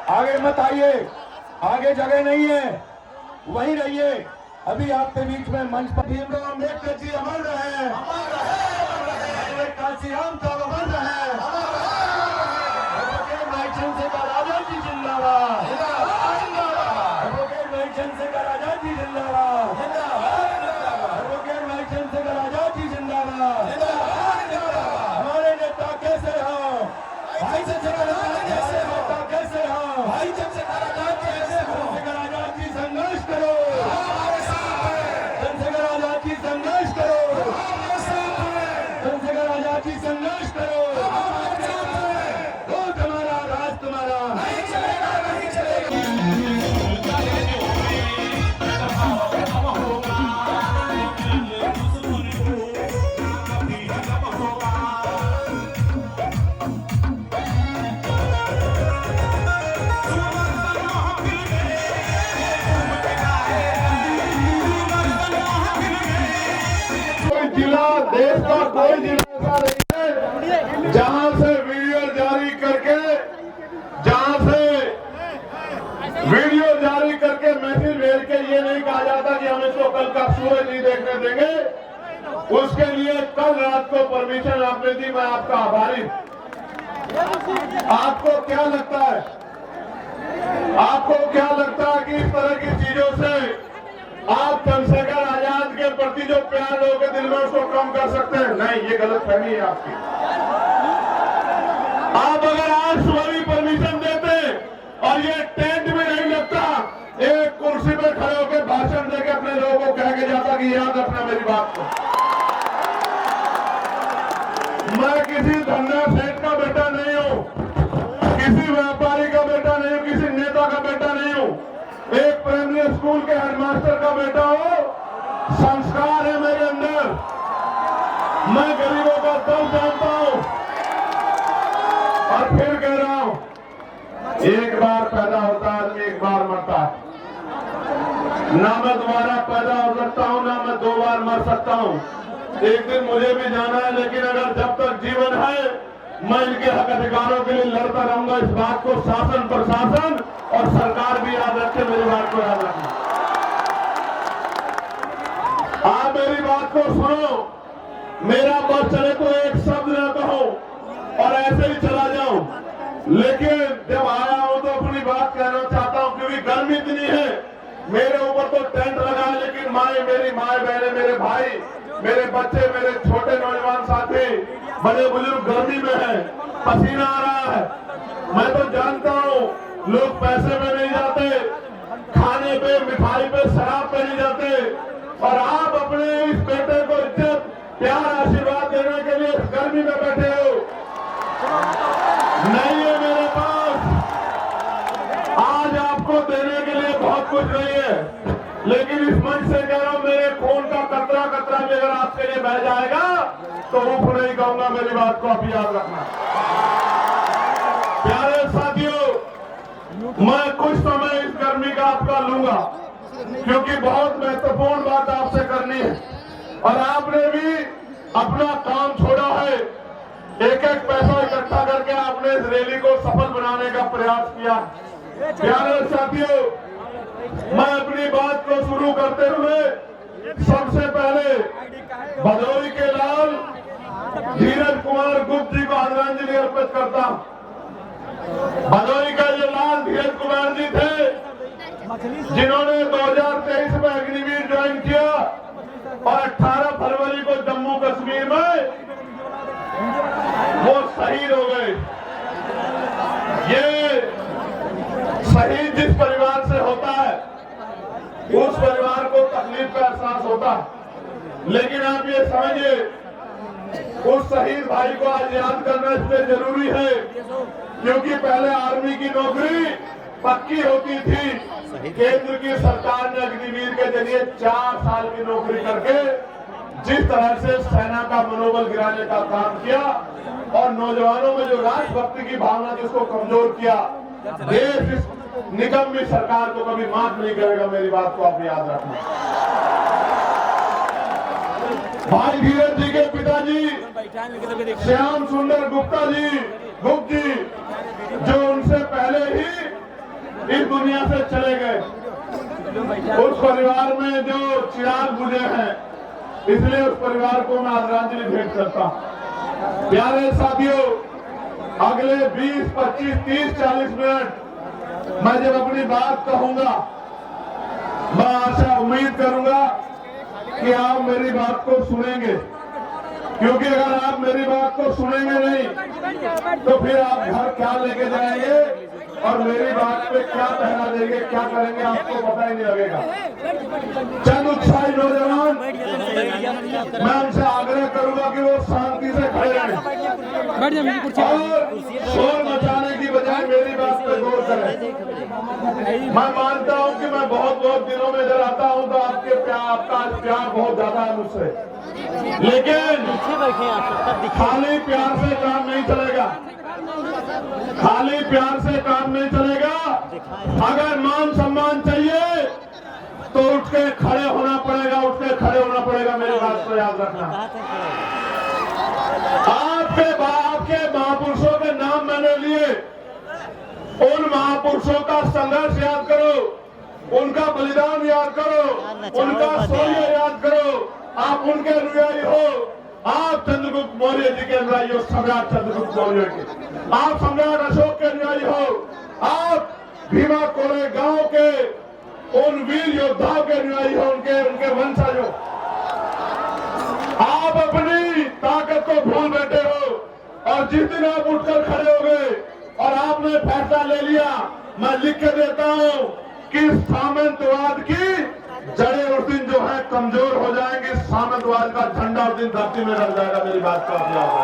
आगे मत आइए, आगे जगह नहीं है, वहीं रहिए। अभी आपके बीच में मंच पर भीमराव अम्बेडकर जी अमर रहे, काशीराम साहब अमर रहे, एडवोकेट चंद्रशेखर आजाद जी जिंदाबाद, एडवोकेट चंद्रशेखर आजाद जी जिंदाबाद, एडवोकेट चंद्रशेखर आजाद जी जिंदाबाद। हमारे नेता कैसे हो भाई? चंद्रशेखर नेता कैसे हो भाई? चंद्रशेखर आजाद जी संघर्ष करो, चंद्रशेखर आजाद जी संघर्ष करो, चंद्रशेखर आजाद जी संघर्ष करो। वोट हमारा, राज तुम्हारा। नहीं चलेगा, नहीं चलेगा। जिला देश का कोई जिला ऐसा नहीं है जहां से वीडियो जारी करके मैसेज भेज के ये नहीं कहा जाता कि हम इसको कल का सूरज नहीं देखने देंगे। उसके लिए कल रात को परमिशन आपने दी, मैं आपका आभारी। आपको क्या लगता है कि इस तरह की चीजों से आप चंद्रशेखर आजाद के प्रति जो प्यार लोगों के दिल में उसको कम कर सकते हैं? नहीं, ये गलत फहमी है आपकी। आप अगर आज सुबह भी परमिशन देते और ये टेंट में नहीं लगता, एक कुर्सी पे खड़े होकर भाषण देके अपने लोगों को कह के जाता कि याद रखना मेरी बात को। मैं किसी धंधा सेठ का बेटा नहीं हूं, किसी व्यापारी का बेटा नहीं हूं, किसी नेता का बेटा नहीं हूं। एक प्राइमरी स्कूल के हेडमास्टर का बेटा हो। संस्कार है मेरे अंदर, मैं गरीबों का दर्द जानता हूं। और फिर कह रहा हूं, एक बार पैदा होता है आदमी, एक बार मरता है। ना मैं दोबारा पैदा हो सकता हूं, ना मैं 2 बार मर सकता हूं। एक दिन मुझे भी जाना है, लेकिन अगर जब तक जीवन है मैं इनके हक अधिकारों के लिए लड़ता रहूंगा। इस बात को शासन, प्रशासन और सरकार भी याद रखे, मेरी बात को याद रखें। आप मेरी बात को सुनो, मेरा बस चले तो एक शब्द न कहो और ऐसे ही चला जाऊं, लेकिन जब आया हूं तो अपनी बात कहना चाहता हूं, क्योंकि गर्मी इतनी है। मेरे ऊपर तो टेंट लगा है, लेकिन मेरी माए बहने, मेरे भाई, मेरे बच्चे, मेरे छोटे नौजवान साथी, बड़े बुजुर्ग गर्मी में है, पसीना आ रहा है। मैं तो जानता हूं लोग पैसे में नहीं जाते, खाने पे, मिठाई पे, शराब पे नहीं जाते, और आप अपने इस बेटे को इज्जत, प्यार, आशीर्वाद देने के लिए गर्मी में बैठे हो। नहीं है मेरे पास आज आपको देने के लिए बहुत कुछ नहीं है, लेकिन इस मंच से कह रहा हूं, मेरे खून का कतरा कतरा भी अगर आपके लिए बह जाएगा तो उफ नहीं कहूंगा, मेरी बात को आप याद रखना। प्यारे साथियों, मैं कुछ समय इस गर्मी का आपका लूंगा, क्योंकि बहुत महत्वपूर्ण बात आपसे करनी है, और आपने भी अपना काम छोड़ा है। एक एक पैसा इकट्ठा करके आपने इस रैली को सफल बनाने का प्रयास किया। प्यारे साथियों, मैं अपनी बात को शुरू करते हुए सबसे पहले भदोही के लाल धीरज कुमार गुप्त जी को आदरांजलि अर्पित करता हूं। भदोही का ये लाल धीरज कुमार जी थे, जिन्होंने 2023 में अग्निवीर ज्वाइन किया और 18 फरवरी को जम्मू कश्मीर में वो शहीद हो गए। ये शहीद जिस परिवार से होता है, उस परिवार को तकलीफ का एहसास होता है, लेकिन आप ये समझिए, उस शहीद भाई को आज याद करना इसलिए जरूरी है क्योंकि पहले आर्मी की नौकरी पक्की होती थी। केंद्र की सरकार ने अग्निवीर के जरिए 4 साल की नौकरी करके जिस तरह से सेना का मनोबल गिराने का काम किया और नौजवानों में जो राष्ट्रभक्ति की भावना जिसको कमजोर किया, देश इस निकम्मी सरकार को कभी माफ नहीं करेगा, मेरी बात को आप याद रखना। भाई धीरज जी के पिताजी श्याम सुंदर गुप्त जी, जो उनसे पहले ही दुनिया से चले गए, उस परिवार में जो चिराग बुझे हैं, इसलिए उस परिवार को मैं आदरांजलि भेंट करता हूं। प्यारे साथियों, अगले 20, 25, 30, 40 मिनट मैं जब अपनी बात कहूंगा, मैं आशा उम्मीद करूंगा कि आप मेरी बात को सुनेंगे, क्योंकि अगर आप मेरी बात को सुनेंगे नहीं तो फिर आप घर क्या लेके जाएंगे और मेरी बात पे क्या पहरा देंगे, क्या करेंगे, आपको पता ही नहीं लगेगा। चंद उत्साही नौजवान, मैं उनसे आग्रह करूंगा कि वो शांति से खड़े रहें और शोर मचाने की बजाय मेरी बात पे गौर करें। मैं मानता हूं कि मैं बहुत दिनों में इधर आता हूं तो आपका प्यार बहुत ज्यादा है मुझसे, लेकिन खाली प्यार से काम नहीं चलेगा, खाली प्यार से काम नहीं चलेगा। अगर मान सम्मान चाहिए तो उठ के खड़े होना पड़ेगा, उठ के खड़े होना पड़ेगा। मेरी बात को याद रखना। आपके महापुरुषों के नाम मैंने लिए, उन महापुरुषों का संघर्ष याद करो, उनका बलिदान याद करो, उनका शौर्य याद करो। आप उनके अनुयायी हो, आप चंद्रगुप्त मौर्य जी के अनुयायी हो, सम्राट चंद्रगुप्त मौर्य के, आप सम्राट अशोक के अनुयायी हो, आप भीमा कोरेगांव के उन वीर योद्धाओं के अनुयायी हो, उनके वंशज हो। आप अपनी ताकत को भूल बैठे हो और जिस दिन आप उठकर खड़े हो गए और आपने फैसला ले लिया, मैं लिख के देता हूं कि सामंतवाद की जड़ें उस दिन जो है कमजोर हो जाएंगी, सामंतवाद का झंडा उस दिन धरती में रख जाएगा। मेरी बात का याद है।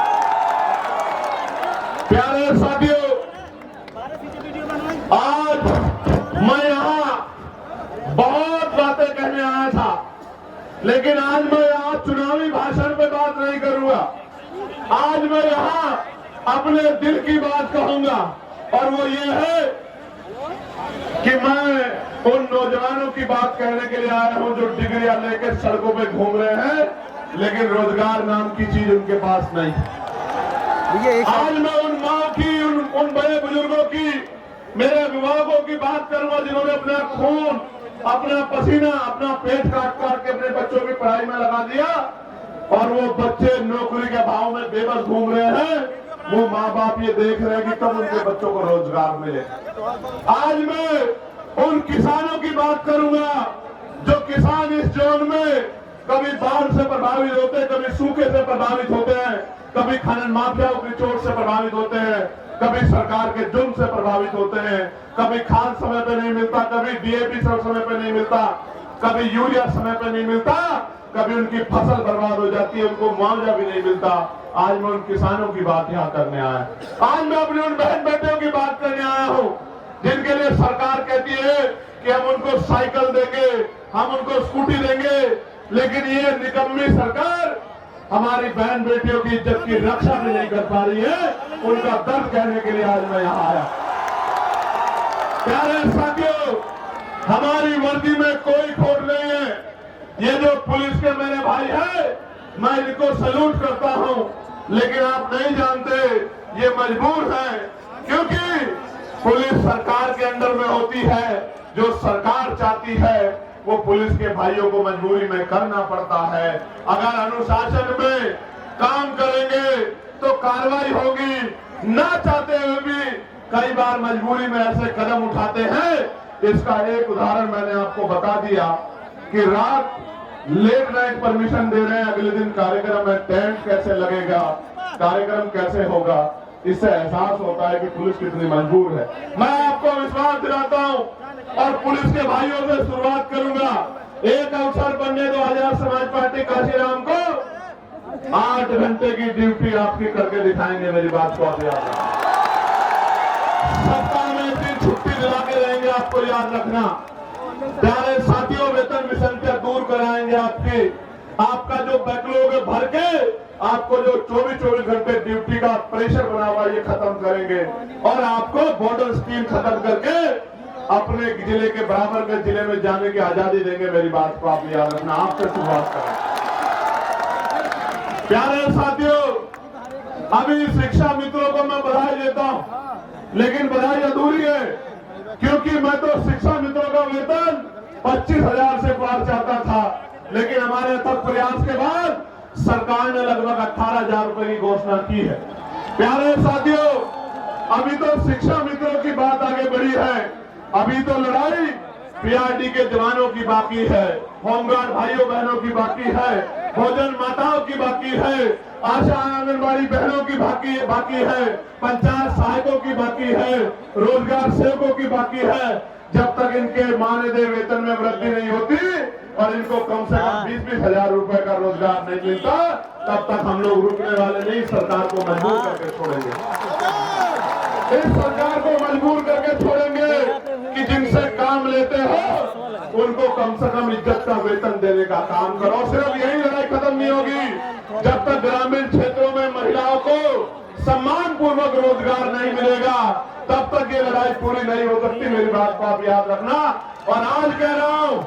प्यारे साथियों, आज मैं यहां बहुत बातें कहने आया था, लेकिन आज मैं यहां चुनावी भाषण पे बात नहीं करूंगा। आज मैं यहां अपने दिल की बात कहूंगा, और वो ये है कि मैं उन नौजवानों की बात कहने के लिए आया हूं जो डिग्रियां लेकर सड़कों पे घूम रहे हैं, लेकिन रोजगार नाम की चीज उनके पास नहीं। आज मैं उन माओ की, उन बड़े बुजुर्गों की, मेरे अभिभावकों की बात करूंगा जिन्होंने अपना खून, अपना पसीना, अपना पेट काट के अपने बच्चों की पढ़ाई में लगा दिया, और वो बच्चे नौकरी के अभाव में बेबस घूम रहे हैं। वो माँ बाप ये देख रहे हैं कि कब उनके बच्चों को रोजगार मिले। आज मैं उन किसानों की बात करूंगा जो किसान इस जोन में कभी बाढ़ से प्रभावित होते हैं, कभी सूखे से प्रभावित होते हैं, कभी खनन माफियाओं की चोट से प्रभावित होते हैं, कभी सरकार के जुर्म से प्रभावित होते हैं, कभी खाद समय पे नहीं मिलता, कभी डीएपी समय पे नहीं मिलता, कभी यूरिया समय पे नहीं मिलता, कभी उनकी फसल बर्बाद हो जाती है, उनको मुआवजा भी नहीं मिलता। आज मैं उन किसानों की बात यहाँ करने आया। आज मैं अपने उन बहन बेटियों की बात करने आया हूँ जिनके लिए सरकार कहती है कि हम उनको साइकिल देंगे, हम उनको स्कूटी देंगे, लेकिन ये निकम्मी सरकार हमारी बहन बेटियों की इज्जत की रक्षा भी नहीं कर पा रही है। उनका दर्द कहने के लिए आज मैं यहाँ आया। प्यारे साथियों, हमारी वर्दी में कोई खोट नहीं है। ये जो पुलिस के मेरे भाई हैं, मैं इनको सैल्यूट करता हूं, लेकिन आप नहीं जानते ये मजबूर हैं, क्योंकि पुलिस सरकार के अंडर में होती है। जो सरकार चाहती है वो पुलिस के भाइयों को मजबूरी में करना पड़ता है। अगर अनुशासन में काम करेंगे तो कार्रवाई होगी, ना चाहते हुए भी कई बार मजबूरी में ऐसे कदम उठाते हैं। इसका एक उदाहरण मैंने आपको बता दिया कि रात लेट नाइट परमिशन दे रहे हैं, अगले दिन कार्यक्रम में टेंट कैसे लगेगा, कार्यक्रम कैसे होगा, इससे एहसास होता है कि पुलिस कितनी मजबूर है। मैं आपको विश्वास दिलाता हूं और पुलिस के भाइयों से शुरुआत करूंगा। एक अवसर बनने दो आजाद समाज पार्टी काशीराम को 8 घंटे की ड्यूटी आपकी करके दिखाएंगे। मेरी बात को याद रखना। सप्ताह में 1 दिन छुट्टी दिला के रहेंगे, आपको याद रखना। प्यारे साथियों, वेतन विसंख्या दूर कराएंगे आपका जो बैकलॉग भर के आपको जो 24 घंटे ड्यूटी का प्रेशर बना हुआ ये खत्म करेंगे, और आपको बॉर्डर स्कीम खत्म करके अपने जिले के बराबर के जिले में जाने की आजादी देंगे। मेरी बात को आप याद रखना। आपसे शुरुआत करें। प्यारे साथियों, अभी शिक्षा मित्रों को मैं बधाई देता हूं, लेकिन बधाई अधूरी है, क्योंकि मैं तो 25,000 से पार जाता था, लेकिन हमारे अथक प्रयास के बाद सरकार ने लगभग 18,000 रुपए की घोषणा की है। प्यारे साथियों, अभी तो शिक्षा मित्रों की बात आगे बढ़ी है, अभी तो लड़ाई पीआरडी के जवानों की बाकी है, होमगार्ड भाइयों बहनों की बाकी है, भोजन माताओं की बाकी है, आशा आंगनबाड़ी बहनों की बाकी है, पंचायत सहायकों की बाकी है, रोजगार सेवकों की बाकी है। जब तक इनके मानदेय वेतन में वृद्धि नहीं होती और इनको कम से कम 20-20 हजार रुपए का रोजगार नहीं मिलता, तब तक हम लोग रुकने वाले नहीं, सरकार को मजबूर करके छोड़ेंगे। इस सरकार को मजबूर करके छोड़ेंगे कि जिनसे काम लेते हो उनको कम से कम इज्जत का वेतन देने का काम करो। सिर्फ यही लड़ाई खत्म नहीं होगी जब तक ग्रामीण क्षेत्रों में महिलाओं को सम्मान पूर्वक रोजगार नहीं मिलेगा, तब तक ये लड़ाई पूरी नहीं हो सकती। मेरी बात को आप याद रखना। और आज कह रहा हूं,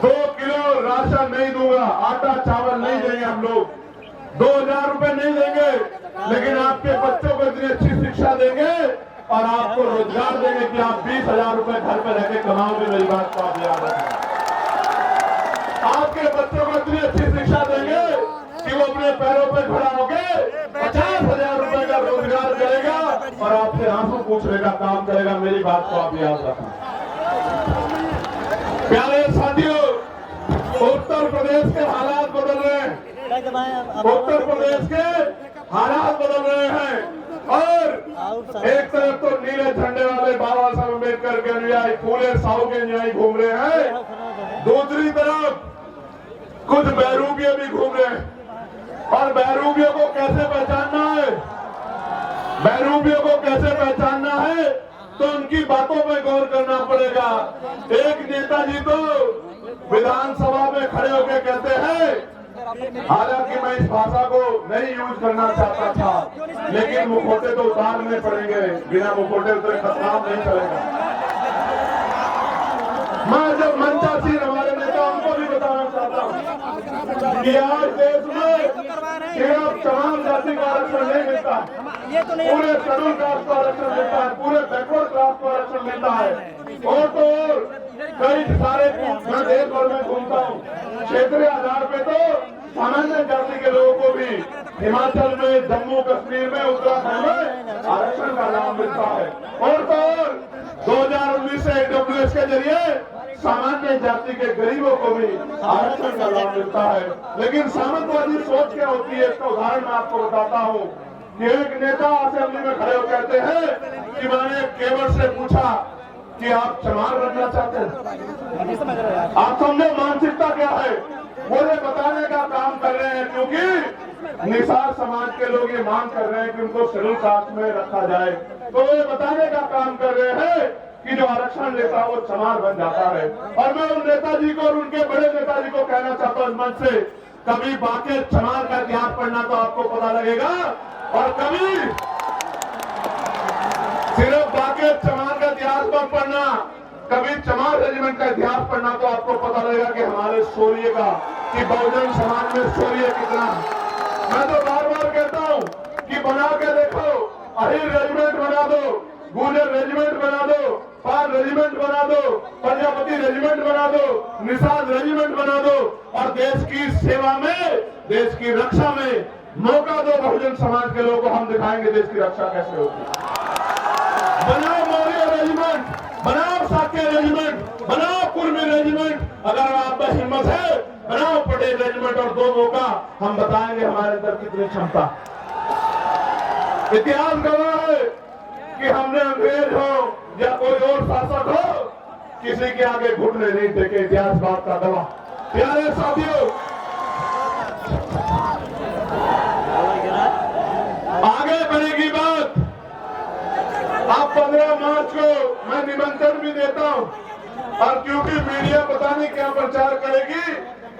2 किलो राशन नहीं दूंगा, आटा चावल नहीं देंगे हम लोग, 2,000 रुपए नहीं देंगे, लेकिन आपके बच्चों को इतनी अच्छी शिक्षा देंगे और आपको रोजगार देंगे कि आप 20,000 रुपए घर पे रहकर कमाओगे। मेरी बात को आप याद रखें। आपके बच्चों को इतनी अच्छी शिक्षा देंगे कि वो अपने पैरों पे खड़ा होकर 50,000 रुपए का रोजगार करेगा और आपसे आंसू पूछने का काम करेगा। मेरी बात को आप याद रखना। प्यारे साथियों, उत्तर प्रदेश के हालात बदल रहे हैं, उत्तर प्रदेश के हालात बदल रहे हैं और एक तरफ तो नीले झंडे वाले बाबा साहब अम्बेडकर के अनुयायी, फूले साहू के अनुयायी घूम रहे हैं, दूसरी तरफ कुछ बहरूपिये भी घूम रहे हैं। और बहरूपियों को कैसे पहचानना है, बहरूपियों को कैसे पहचानना है, तो उनकी बातों पे गौर करना पड़ेगा। एक नेताजी तो विधानसभा में खड़े होकर कहते हैं, हालांकि मैं इस भाषा को नहीं यूज करना चाहता था, लेकिन मुखौटे तो उतारने पड़ेंगे, बिना मुखौटे उतरे खतनाम नहीं चलेगा। मैं जब मंचासीन हमारे नेता उनको भी बताना चाहता हूँ कि आज देश में सिर्फ तमाम जाति का आरक्षण नहीं मिलता है, पूरे शेड्यूल कास्ट को आरक्षण मिलता है, पूरे बैकवर्ड क्लास को आरक्षण मिलता है। और तो और कई सारे, मैं देश भर में घूमता हूँ, क्षेत्रीय आधार पे तो सामान्य जाति के लोगों को भी हिमाचल में, जम्मू कश्मीर में, उत्तराखंड में आरक्षण का लाभ मिलता है। और तो और 2019 से AWS के जरिए सामान्य जाति के गरीबों को भी आरक्षण का लाभ मिलता है। लेकिन सामंतवादी सोच क्या होती है, इसका उदाहरण मैं आपको बताता हूँ कि एक नेता असेंबली में खड़े होकर कहते हैं कि मैंने केवल से पूछा कि आप चमार रखना चाहते हैं, आप समझो मानसिकता क्या है, वो ये बताने का काम कर रहे हैं, क्योंकि निसार समाज के लोग ये मांग कर रहे हैं कि उनको शेड्यूल कास्ट में रखा जाए, तो ये बताने का काम कर रहे हैं कि जो आरक्षण लेता है वो चमार बन जाता है। और मैं उन नेताजी को और उनके बड़े नेताजी को कहना चाहता हूँ मंच से, कभी बाकी चमार का इतिहास पढ़ना तो आपको पता लगेगा, और कभी सिर्फ बाकी चमार का इतिहास मत पढ़ना, कभी चमार रेजिमेंट का इतिहास पढ़ना तो आपको पता लगेगा कि हमारे शौर्य का, कि बहुजन समाज में शौर्य कितना। मैं तो बार बार कहता हूँ कि बना के देखो, अहिर रेजिमेंट बना दो, गुर्जर रेजिमेंट बना दो, पाल रेजिमेंट बना दो, प्रजापति रेजिमेंट बना दो, निषाद रेजिमेंट बना दो, और देश की सेवा में, देश की रक्षा में मौका दो बहुजन समाज के लोगों को, हम दिखाएंगे देश की रक्षा कैसे होगी। बनाओ मौर्य रेजिमेंट, बनाओ साक्य रेजिमेंट, बनाओ कुर्मी रेजिमेंट, अगर आप में हिम्मत है बनाओ पटेल रेजिमेंट, और 2 मौका हम बताएंगे हमारे अंदर कितनी क्षमता। इतिहास गवाह है कि हमने अंग्रेज हो या कोई और शासक हो, किसी के आगे घुटने नहीं टेके, इतिहास बात का गवाह। प्यारे साथियों, आगे बढ़ेगी बात। आप 15 मार्च को मैं निमंत्रण भी देता हूं, और क्योंकि मीडिया पता नहीं क्या प्रचार करेगी,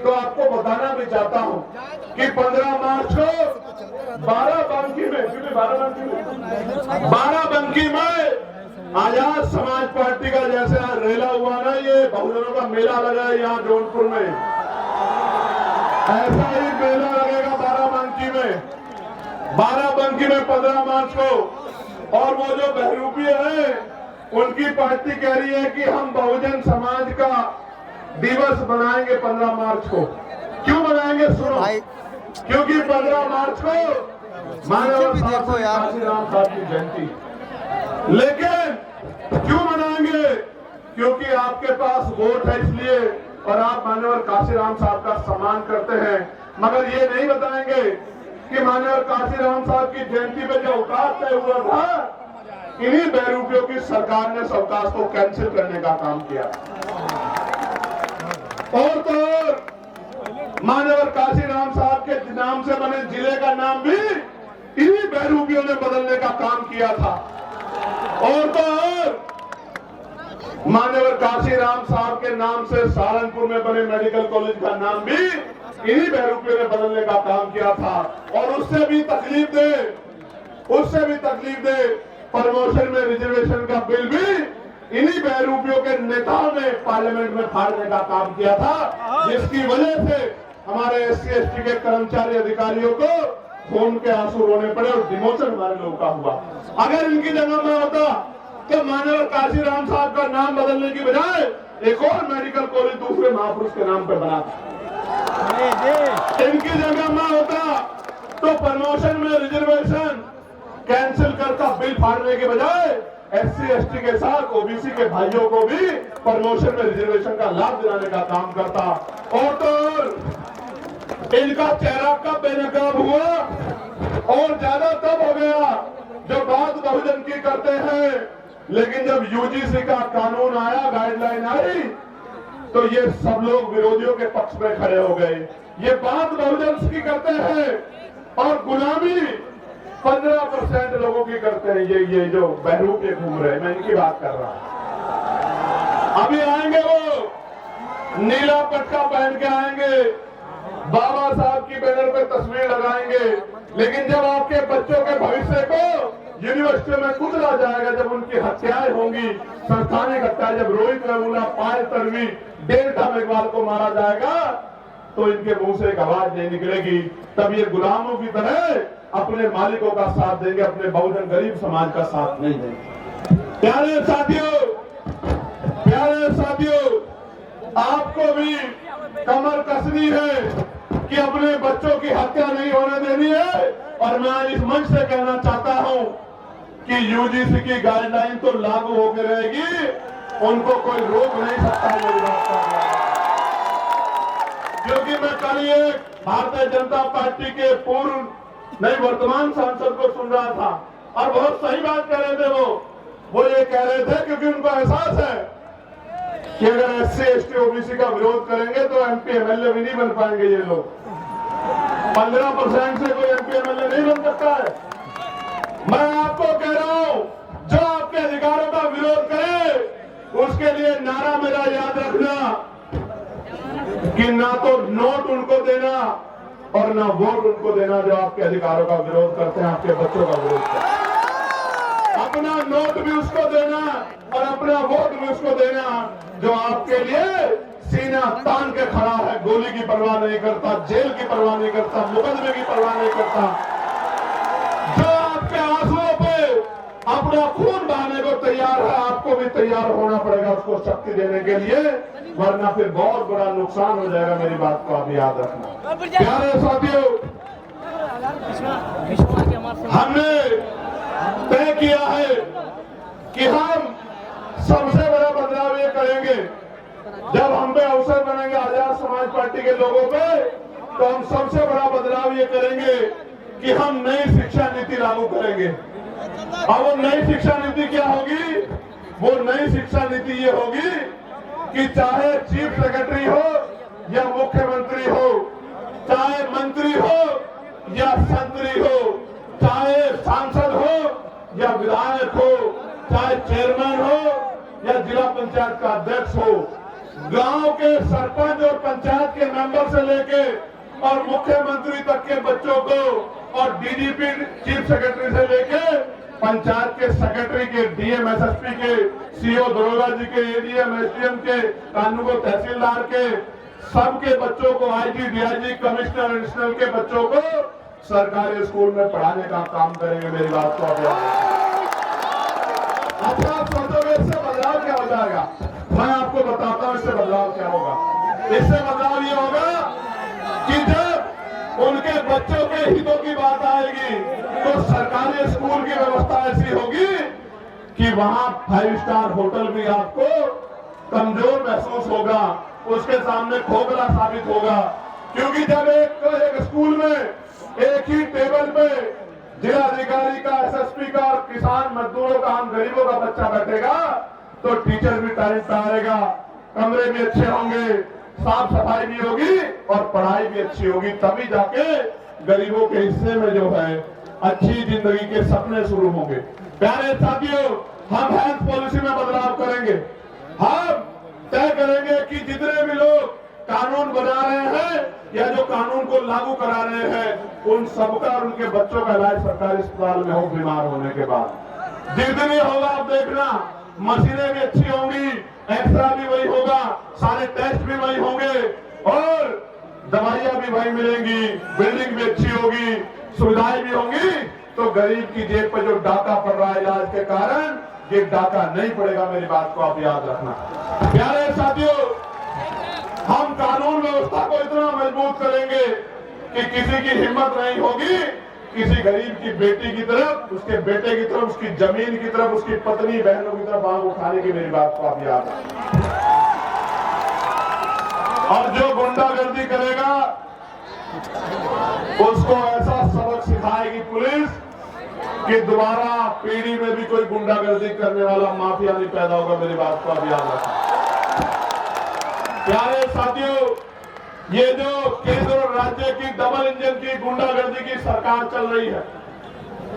तो आपको बताना भी चाहता हूं कि 15 मार्च को बाराबंकी में, क्योंकि बाराबंकी में आजाद समाज पार्टी का जैसे आज रेला हुआ ना, ये बहुजनों का मेला लगा है यहाँ जौनपुर में, ऐसा ही मेला लगेगा बाराबंकी में, बाराबंकी में 15 मार्च को। और वो जो बहरूपीय है, उनकी पार्टी कह रही है कि हम बहुजन समाज का दिवस बनाएंगे 15 मार्च को। क्यों बनाएंगे सुनो, क्योंकि 15 मार्च को माननीय काशीराम साहब की जयंती। लेकिन क्यों मनाएंगे, क्योंकि आपके पास वोट है इसलिए, और आप माननीय काशीराम साहब का सम्मान करते हैं। मगर ये नहीं बताएंगे कि माननीय काशीराम साहब की जयंती पे जो अवकाश तय हुआ था, इन्हीं बेरूपियों की सरकार ने अवकाश को कैंसिल करने का काम किया। और तो माननीय काशीराम साहब के नाम से बने जिले का नाम भी इन्हीं बेरूपियों ने बदलने का काम किया था। और तो माननीय काशीराम साहब के नाम से सहारनपुर में बने मेडिकल कॉलेज का नाम भी इन्हीं बेरूपियों ने बदलने का काम किया था। और उससे भी तकलीफ दे प्रमोशन में रिजर्वेशन का बिल भी इन्हीं बेरूपियों के नेताओं ने पार्लियामेंट में फाड़ने का काम किया था, जिसकी वजह से हमारे SC/ST के कर्मचारी अधिकारियों को खून के आंसू रोने पड़े और डिमोशन हमारे लोगों का हुआ। अगर इनकी जगह में होता तो माननीय काशीराम साहब का नाम बदलने की बजाय एक और मेडिकल कॉलेज दूसरे महापुरुष के नाम पर बना था। इनकी जगह में होता तो प्रमोशन में रिजर्वेशन कैंसिल करता, बिल फाड़ने के बजाय SC/ST के साथ OBC के भाइयों को भी प्रमोशन में रिजर्वेशन का लाभ दिलाने का काम करता। और तो इनका चेहरा कब बेनकाब हुआ और ज्यादा तब हो गया जो बात बहुजन की करते हैं, लेकिन जब UGC का कानून आया, गाइडलाइन आई, तो ये सब लोग विरोधियों के पक्ष में खड़े हो गए। ये बात बहुजन की करते हैं और गुलामी 15% लोगों की करते हैं। ये जो बहरूप ये घूम रहे हैं, मैं इनकी बात कर रहा हूं। अभी आएंगे वो नीला पटका पहन के आएंगे, बाबा साहब की बैनर पे तस्वीर लगाएंगे, लेकिन जब आपके बच्चों के भविष्य को यूनिवर्सिटी में कुचला जाएगा, जब उनकी हत्याएं होंगी, संस्थानिक हत्याएं, जब रोहित वेमुला, पायल तन्वी, डेल्टा मेघवाल को मारा जाएगा, तो इनके मुंह से एक आवाज नहीं निकलेगी। तब ये गुलामों की तरह अपने मालिकों का साथ देंगे, अपने बहुजन गरीब समाज का साथ नहीं देंगे। प्यारे साथियों, आपको भी कमर कसनी है कि अपने बच्चों की हत्या नहीं होने देनी है। और मैं इस मंच से कहना चाहता हूं कि UGC की गाइडलाइन तो लागू होकर रहेगी, उनको कोई रोक नहीं सकता है मेरी बात का। क्योंकि मैं कल एक भारतीय जनता पार्टी के पूर्व नहीं वर्तमान सांसद को सुन रहा था और बहुत सही बात कह रहे थे। वो ये कह रहे थे क्योंकि उनको एहसास है कि अगर SC/ST OBC का विरोध करेंगे तो MP MLA भी नहीं बन पाएंगे ये लोग। 15% से कोई MP MLA नहीं बन सकता है। मैं आपको कह रहा हूं, जो आपके अधिकारों का विरोध करे उसके लिए नारा मेरा याद रखना कि ना तो नोट उनको देना और ना वोट उनको देना जो आपके अधिकारों का विरोध करते हैं, आपके बच्चों का विरोध करते हैं। अपना नोट भी उसको देना और अपना वोट भी उसको देना जो आपके लिए सीना तान के खड़ा है, गोली की परवाह नहीं करता, जेल की परवाह नहीं करता, मुकदमे की परवाह नहीं करता, जो आपके आंसुओं पे अपना खून बहाने को तैयार है। आपको भी तैयार होना पड़ेगा उसको शक्ति देने के लिए, वरना फिर बहुत बड़ा नुकसान हो जाएगा। मेरी बात को आप याद रखना। प्यारे साथियों, हमने तय किया है कि हम सबसे बड़ा बदलाव ये करेंगे, जब हम पे अवसर बनेंगे आजाद समाज पार्टी के लोगों पे, तो हम सबसे बड़ा बदलाव ये करेंगे कि हम नई शिक्षा नीति लागू करेंगे। और वो नई शिक्षा नीति क्या होगी? वो नई शिक्षा नीति ये होगी कि चाहे चीफ सेक्रेटरी हो या मुख्यमंत्री हो, चाहे मंत्री हो या संतरी हो, चाहे सांसद हो या विधायक हो, चाहे चेयरमैन हो या जिला पंचायत का अध्यक्ष हो, गांव के सरपंच और पंचायत के मेंबर से लेके और मुख्यमंत्री तक के बच्चों को और DGP चीफ सेक्रेटरी से लेके पंचायत के सेक्रेटरी के, DM SSP के, CO दरोगा जी के, ADM SDM के, कानून तहसीलदार के, सबके बच्चों को IG DIG कमिश्नर एडिशनल के बच्चों को सरकारी स्कूल में पढ़ाने का काम करेंगे। मेरी बात को अच्छा सोचोगे इससे बदलाव क्या हो जाएगा? मैं आपको आपको बताता हूं इससे बदलाव क्या होगा। इससे बदलाव ये होगा कि जब उनके बच्चों के हितों की बात आएगी तो सरकारी स्कूल की व्यवस्था ऐसी होगी कि वहां 5 स्टार होटल भी आपको कमजोर महसूस होगा, उसके सामने खोखला साबित होगा। क्योंकि जब एक स्कूल में एक ही टेबल पे जिलाधिकारी का, एसएसपी का और किसान मजदूरों का, हम गरीबों का बच्चा बैठेगा तो टीचर भी टाइम पे आएगा, कमरे भी अच्छे होंगे, साफ सफाई भी होगी और पढ़ाई भी अच्छी होगी। तभी जाके गरीबों के हिस्से में जो है अच्छी जिंदगी के सपने शुरू होंगे। प्यारे साथियों, हम हेल्थ पॉलिसी में बदलाव करेंगे। हम तय करेंगे कि जितने भी लोग कानून बना रहे हैं या जो कानून को लागू करा रहे हैं, उन सबका और उनके बच्चों का इलाज सरकारी अस्पताल में हो बीमार होने के बाद। जितनी होगा आप देखना, मशीनें भी अच्छी होंगी, एक्सरा भी वही होगा, सारे टेस्ट भी वही होंगे और दवाइयां भी वही मिलेंगी, बिल्डिंग भी अच्छी होगी, सुविधाएं भी होंगी। तो गरीब की जेब पर जो डाका पड़ रहा है इलाज के कारण, ये डाका नहीं पड़ेगा। मेरी बात को आप याद रखना। प्यारे साथियों, हम कानून व्यवस्था को इतना मजबूत करेंगे कि किसी की हिम्मत नहीं होगी किसी गरीब की बेटी की तरफ, उसके बेटे की तरफ, उसकी जमीन की तरफ, उसकी पत्नी बहनों की तरफ आंख उठाने की। मेरी बात को आप याद रखें। और जो गुंडागर्दी करेगा उसको ऐसा सबक सिखाएगी पुलिस कि दोबारा पीढ़ी में भी कोई गुंडागर्दी करने वाला माफिया नहीं पैदा होगा। मेरी बात को आप याद रखें। प्यारे साथियों, ये जो केंद्र और राज्य की डबल इंजन की गुंडागर्दी की सरकार चल रही है,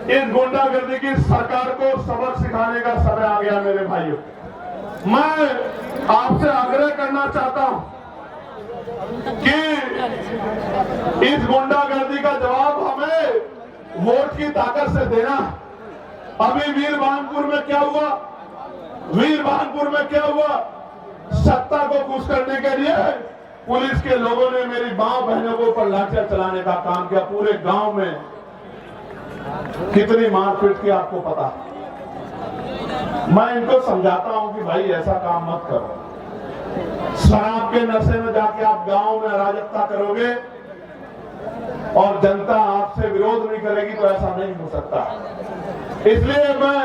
इस गुंडागर्दी की सरकार को सबक सिखाने का समय आ गया। मेरे भाइयों, मैं आपसे आग्रह करना चाहता हूं कि इस गुंडागर्दी का जवाब हमें वोट की ताकत से देना। अभी वीरभानपुर में क्या हुआ? वीरभानपुर में क्या हुआ? सत्ता को खुश करने के लिए पुलिस के लोगों ने मेरी मां बहनों को ऊपर लाठियां चलाने का काम किया। पूरे गांव में कितनी मारपीट की आपको पता। मैं इनको समझाता हूं कि भाई ऐसा काम मत करो। शराब के नशे में जाके आप गांव में अराजकता करोगे और जनता आपसे विरोध नहीं करेगी तो ऐसा नहीं हो सकता। इसलिए मैं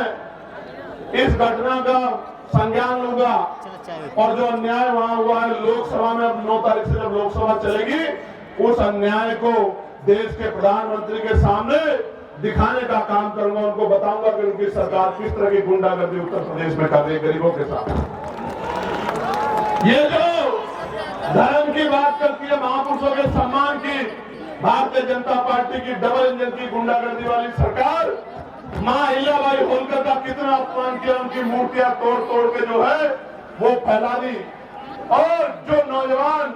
इस घटना का संज्ञान लूंगा और जो अन्याय वहां हुआ है लोकसभा में, अब 9 तारीख से जब लोकसभा चलेगी, उस अन्याय को देश के प्रधानमंत्री के सामने दिखाने का काम करूंगा। उनको बताऊंगा कि उनकी सरकार किस तरह की गुंडागर्दी उत्तर प्रदेश में कर रही है गरीबों के साथ। ये जो धर्म की बात करती है, महापुरुषों के सम्मान की, भारतीय जनता पार्टी की डबल इंजन की गुंडागर्दी वाली सरकार मां अहिल्याबाई होलकर का कितना अपमान किया। उनकी मूर्तियां तोड़ तोड़ के जो है वो फैला दी और जो नौजवान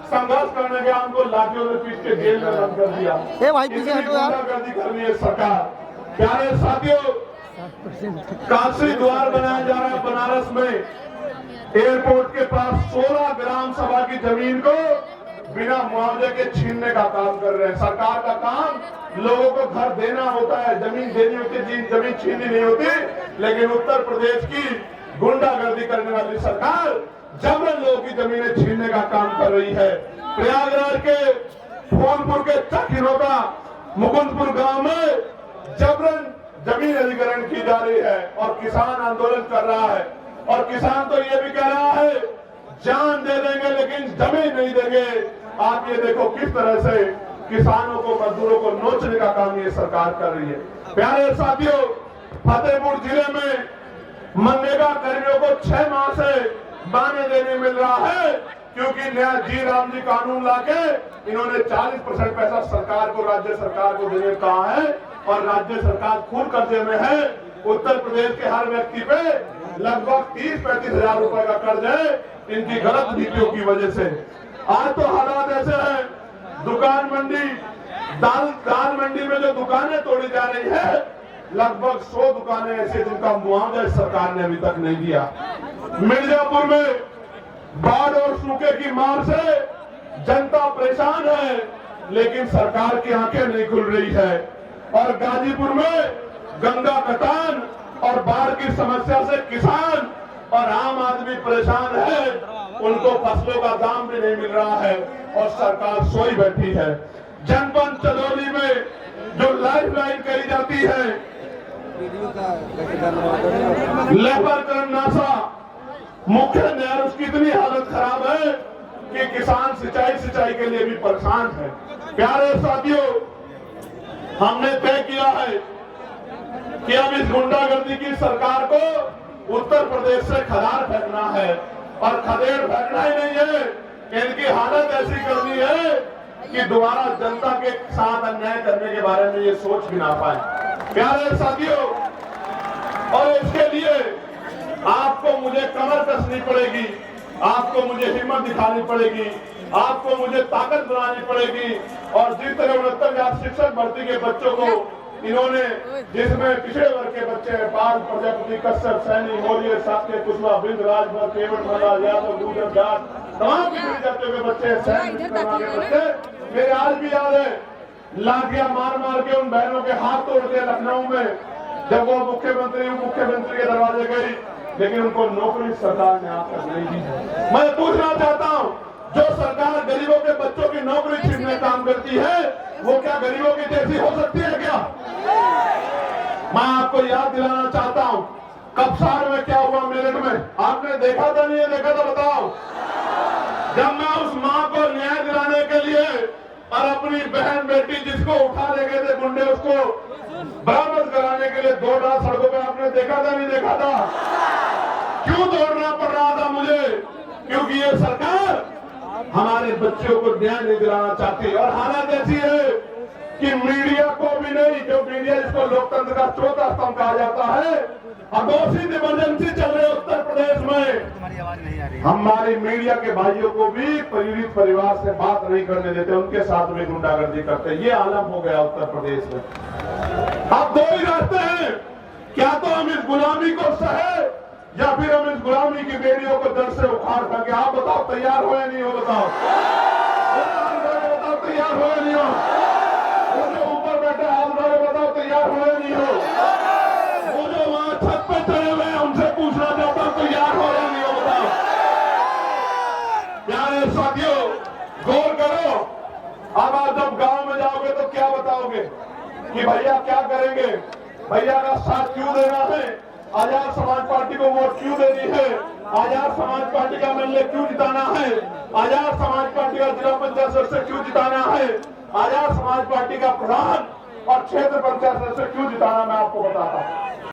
संघर्ष करने गया उनको लाठियों से पीट के जेल में बंद कर दिया। गुंडागर्दी कर रही है सरकार। प्यारे साथियों, काशी द्वार बनाया जा रहा है बनारस में। एयरपोर्ट के पास 16 ग्राम सभा की जमीन को बिना मुआवजे के छीनने का काम कर रहे हैं। सरकार का काम लोगों को घर देना होता है, जमीन देनी होती है, जमीन छीननी नहीं होती। लेकिन उत्तर प्रदेश की गुंडागर्दी करने वाली सरकार जबरन लोगों की जमीनें छीनने का काम कर रही है। प्रयागराज के फूलपुर के चकिरोटा मुकुंदपुर गांव में जबरन जमीन अधिग्रहण की जा रही है और किसान आंदोलन कर रहा है। और किसान तो ये भी कह रहा है जान दे देंगे लेकिन जमीन नहीं देंगे। आप ये देखो किस तरह से किसानों को, मजदूरों को नोचने का काम ये सरकार कर रही है। प्यारे साथियों, फतेहपुर जिले में मनरेगा कर्मियों को 6 माह से माने देने मिल रहा है क्योंकि नया जी राम जी कानून लाके इन्होंने 40% पैसा सरकार को, राज्य सरकार को देने कहा है और राज्य सरकार खुद कर्जे में है। उत्तर प्रदेश के हर व्यक्ति पे लगभग 30-35 हजार रुपए का कर्ज है इनकी गलत नीतियों की वजह से। आज तो हालात ऐसे हैं, दुकान मंडी, दाल मंडी में जो दुकानें तोड़ी जा रही है, लगभग 100 दुकानें ऐसे जिनका मुआवजा सरकार ने अभी तक नहीं दिया। मिर्जापुर में बाढ़ और सूखे की मार से जनता परेशान है लेकिन सरकार की आंखें नहीं खुल रही है। और गाजीपुर में गंगा कटान और बाढ़ की समस्या से किसान और आम आदमी परेशान है, उनको फसलों का दाम भी नहीं मिल रहा है और सरकार सोई बैठी है। जनपद चंदौली में जो लाइफलाइन करी जाती है, लेबर कर्मनाशा मुख्य नहर, उसकी इतनी हालत खराब है कि किसान सिंचाई के लिए भी परेशान है। प्यारे साथियों, हमने तय किया है कि अब इस गुंडागर्दी की सरकार को उत्तर प्रदेश से खदार फेंकना है, और खदेड़ फेंकना ही नहीं है, इनकी हालत ऐसी करनी है कि दोबारा जनता के साथ अन्याय करने के बारे में ये सोच भी ना पाए। प्यारे साथियों, और इसके लिए आपको मुझे कमर कसनी पड़ेगी, आपको मुझे हिम्मत दिखानी पड़ेगी, आपको मुझे ताकत बनानी पड़ेगी। और जिस तरह 69,000 शिक्षक भर्ती के बच्चों को इन्होंने, जिसमें पिछड़े वर्ग के बच्चे हैं, बाल प्रजापति, कश्यप, सैनी, मौर्य, साक्य, कुशवाहा, बिंद, राजभर, केवट, मल्ला, यादव, गुर्जर, जाट, तमाम पिछड़ी जातियों के बच्चे, सैनिक के बच्चे मेरे आज भी याद है, लाठियां मार मार के उन बहनों के हाथ तोड़ दिए लखनऊ में, जब वो मुख्यमंत्री के दरवाजे गई, लेकिन उनको नौकरी सरकार ने आकर नहीं दी। मैं पूछना चाहता हूं, जो सरकार गरीबों के बच्चों की नौकरी छीनने काम करती है, वो क्या गरीबों की जैसी हो सकती है क्या? मैं आपको याद दिलाना चाहता हूं, कपसार में क्या हुआ मेरठ में, आपने देखा था नहीं देखा था बताओ? जब मैं उस मां को न्याय दिलाने के लिए और अपनी बहन बेटी जिसको उठा ले गए थे गुंडे, उसको बरामद कराने के लिए दौड़ रहा सड़कों पे, आपने देखा था नहीं देखा था? क्यों दौड़ना पड़ रहा था मुझे? क्योंकि ये सरकार हमारे बच्चों को न्याय नहीं दिलाना चाहती। और हालत ऐसी है कि मीडिया को भी नहीं, जो मीडिया जिसको लोकतंत्र का चौथा स्तंभ कहा जाता है, अघोषित इमरजेंसी चल रही है उत्तर प्रदेश में, हमारी मीडिया के भाइयों को भी पीड़ित परिवार से बात नहीं करने देते, उनके साथ में गुंडागर्दी करते। ये आलम हो गया उत्तर प्रदेश में। अब दो ही रास्ते हैं, क्या तो हम इस गुलामी को सहे, या फिर हम इस गुलामी की बेड़ियों को जड़ से उखाड़ करके, आप बताओ तैयार हो या नहीं हो? बताओ तैयार हो या नहीं हो? वो जो ऊपर बैठे हाथ उठाए, बताओ तैयार हो या नहीं हो? वो जो वहां छत पे चढ़े हुए हैं, उनसे पूछना चाहता हूं तैयार हो या नहीं हो? बताओ। प्यारे साथियों, गौर करो, अब आप जब गांव में जाओगे तो क्या बताओगे कि भैया क्या करेंगे, भैया का साथ क्यों देना है, आजाद समाज पार्टी को वोट क्यों देनी है, आजाद समाज पार्टी का एमएलए क्यों जिताना है, आजाद समाज पार्टी का जिला पंचायत सदस्य क्यों जिताना है, आजाद समाज पार्टी का प्रधान और क्षेत्र पंचायत सदस्य क्यों जिताना, मैं आपको बताता हूं।